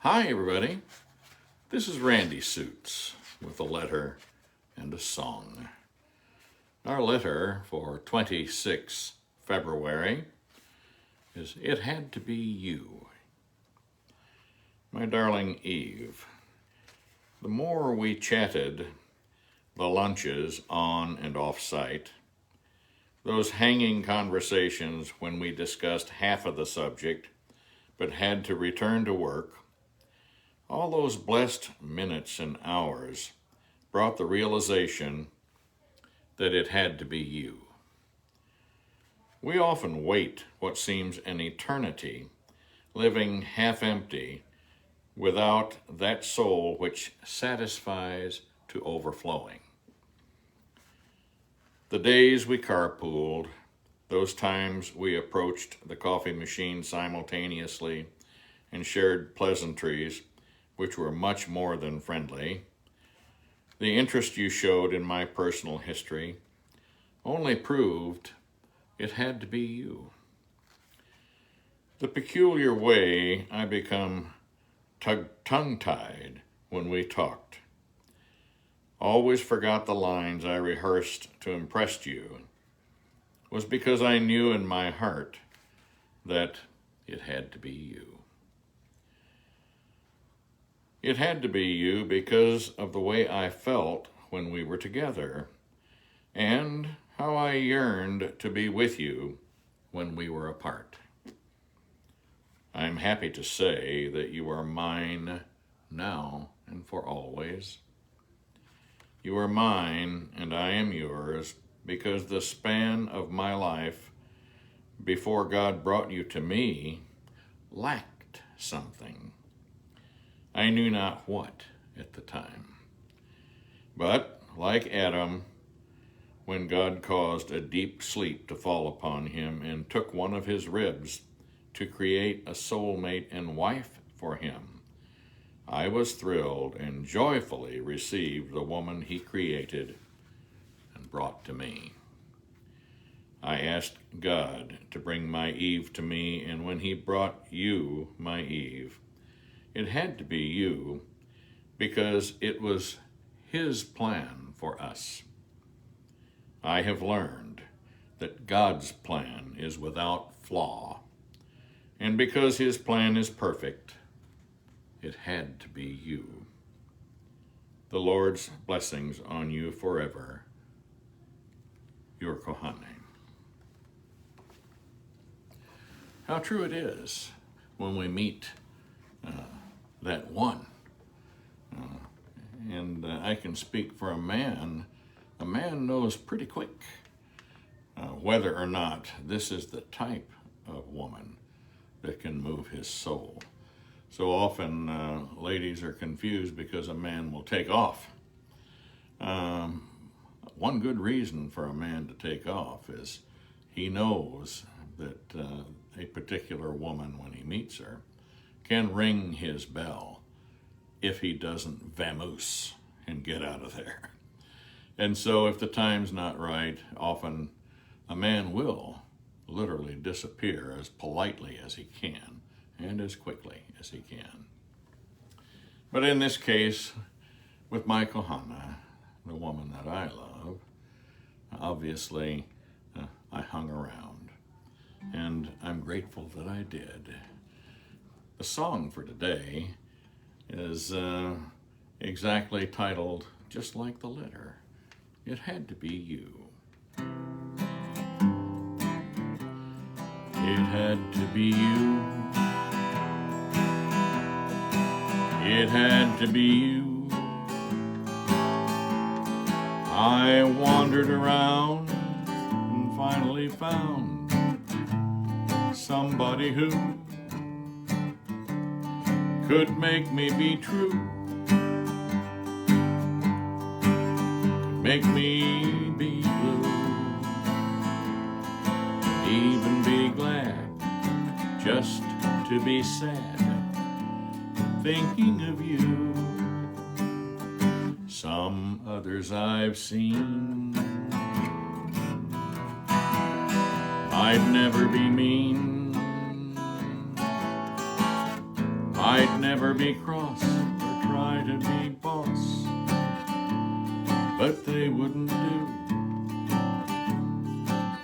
Hi, everybody. This is Randy Suits with a letter and a song. Our letter for 26 February is It Had to Be You. My darling Eve, the more we chatted the lunches on and off site, those hanging conversations when we discussed half of the subject but had to return to work, all those blessed minutes and hours brought the realization that it had to be you. We often wait what seems an eternity, living half empty, without that soul which satisfies to overflowing. The days we carpooled, those times we approached the coffee machine simultaneously and shared pleasantries which were much more than friendly, the interest you showed in my personal history only proved it had to be you. The peculiar way I become tongue-tied when we talked, always forgot the lines I rehearsed to impress you, was because I knew in my heart that it had to be you. It had to be you because of the way I felt when we were together, and how I yearned to be with you when we were apart. I'm happy to say that you are mine now and for always. You are mine and I am yours because the span of my life before God brought you to me lacked something. I knew not what at the time. But, like Adam, when God caused a deep sleep to fall upon him and took one of his ribs to create a soulmate and wife for him, I was thrilled and joyfully received the woman he created and brought to me. I asked God to bring my Eve to me, and when he brought you, my Eve, it had to be you because it was his plan for us. I have learned that God's plan is without flaw, and because his plan is perfect, it had to be you. The Lord's blessings on you forever. Your Kohane. How true it is when we meet that one. And I can speak for a man. A man knows pretty quick whether or not this is the type of woman that can move his soul. So often ladies are confused because a man will take off. One good reason for a man to take off is he knows that a particular woman, when he meets her, can ring his bell if he doesn't vamoose and get out of there. And so if the time's not right, often a man will literally disappear as politely as he can and as quickly as he can. But in this case, with my Kohana, the woman that I love, obviously I hung around, and I'm grateful that I did. The song for today is exactly titled just like the letter. It had to be you. It had to be you. It had to be you. I wandered around and finally found somebody who could make me be true, could make me be blue, even be glad just to be sad, thinking of you. Some others I've seen might never be mean, I'd never be cross or try to be boss, but they wouldn't do.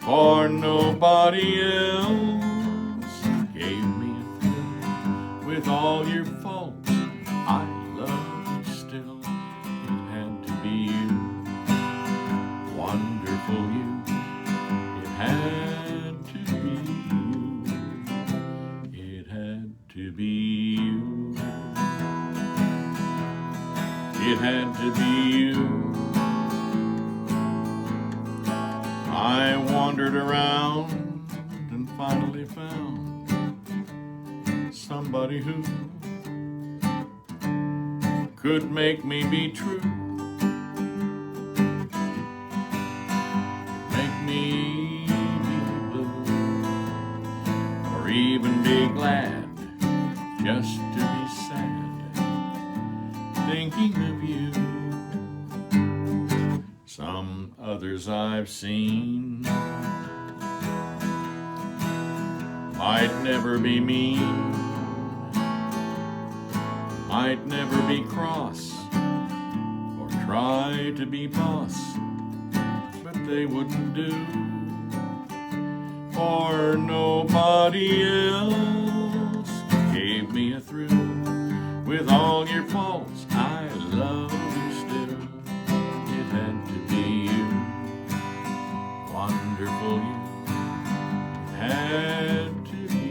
For nobody else gave me a thrill. With all your faults, I love you still. It had to be you, wonderful you. It had to be you. It had to be you. It had to be you. I wandered around and finally found somebody who could make me be true, make me be blue, or even be glad just to be sad, thinking of you. Some others I've seen might never be mean, might never be cross or try to be boss, but they wouldn't do. For nobody else gave me a thrill. With all your faults, I love you still. It had to be you, wonderful you. It had to be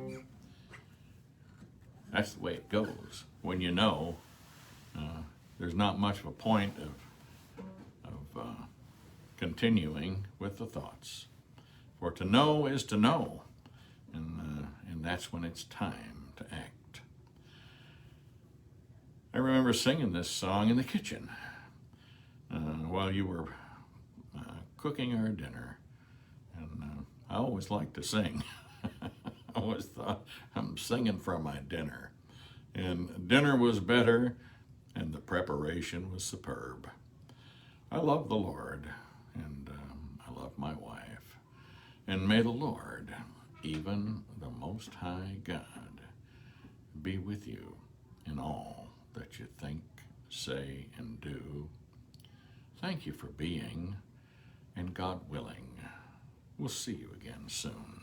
you. That's the way it goes when you know. There's not much of a point of continuing with the thoughts. For to know is to know, and that's when it's time to act. I remember singing this song in the kitchen while you were cooking our dinner, and I always liked to sing. I always thought I'm singing for my dinner, and dinner was better, and the preparation was superb. I love the Lord, and I love my wife, and may the Lord, even the Most High God, be with you in all that you think, say, and do. Thank you for being, and God willing, we'll see you again soon.